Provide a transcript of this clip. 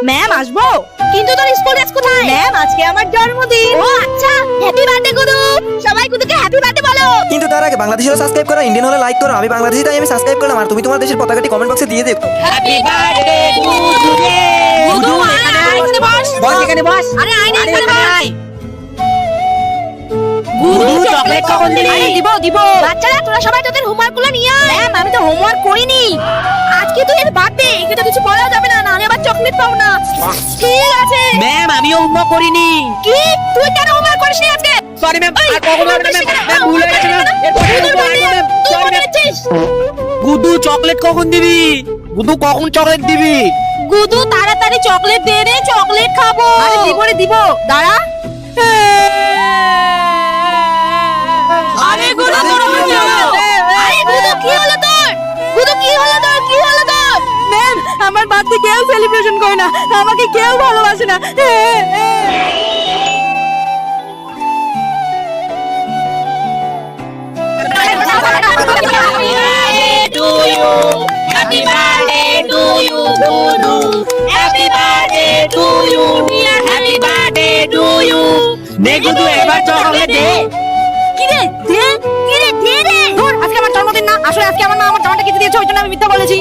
Ma'am আসবো? কিন্তু তোর স্কুল ড্রেস কোথায়? ম্যাম আজকে আমার জন্মদিন। ও আচ্ছা, হ্যাপি বার্থডে গুরু। সবাই গুরুকে হ্যাপি বার্থডে বলো। কিন্তু তার আগে বাংলাদেশি হলে সাবস্ক্রাইব করো, ইন্ডিয়ান হলে লাইক করো। আমি বাংলাদেশি তাই আমি সাবস্ক্রাইব করলাম, আর তুমি তোমার দেশের পতাকাটি কমেন্ট বক্সে দিয়ে দেব। Happy birthday to you. গুরু এখানে বস। বস এখানে বস। আরে আয় না এখানে বস। গুরু চকলেট কখন দিবি? আরে দিব। বাচ্চারা তোরা সবাই তোদের হোমওয়ার্ক গুলো নিয়ে আয়। ম্যাম আমি তো হোমওয়ার্ক করিনি। আজকে তো এর বার্থডে, এটা কিছু বলা যাবে না, নাহলে আবার চকলেট পাবো না। ঠিক আছে ম্যাম আমিও হোমওয়ার্ক করিনি। কি তুই কেন হোমওয়ার্ক করিসনি আজকে? সরি ম্যাম, আর কখনো হবে না ম্যাম। ম্যাম ভুল হয়ে গেছে ম্যাম। এরপর করব না ma'am. Sorry ma'am. Gudu chocolate কখন দিবি? গুদু কখন চকলেট দিবি? গুদু তাড়াতাড়ি চকলেট দে রে, চকলেট খাবো। আরে দিব দাঁড়া। আরে গুদু তোর হলো। আরে গুদু কি হলো তোর? গুদু কি হলো তোর? ম্যাম আমার বার্থডে কেউ সেলিব্রেশন করে না, আমাকে কেউ ভালোবাসে না। Happy birthday to you, Gudu. Happy birthday to you, dear. Happy birthday to you. নে গুদু একবার চকলেট দে। কিরে দে রে। ধুর, আজকে আমার জন্মদিন না, আসলে আজকে আমার মা আমার জামাটা কেটে দিয়েছে, ওই জন্য আমি মিথ্যা বলেছি।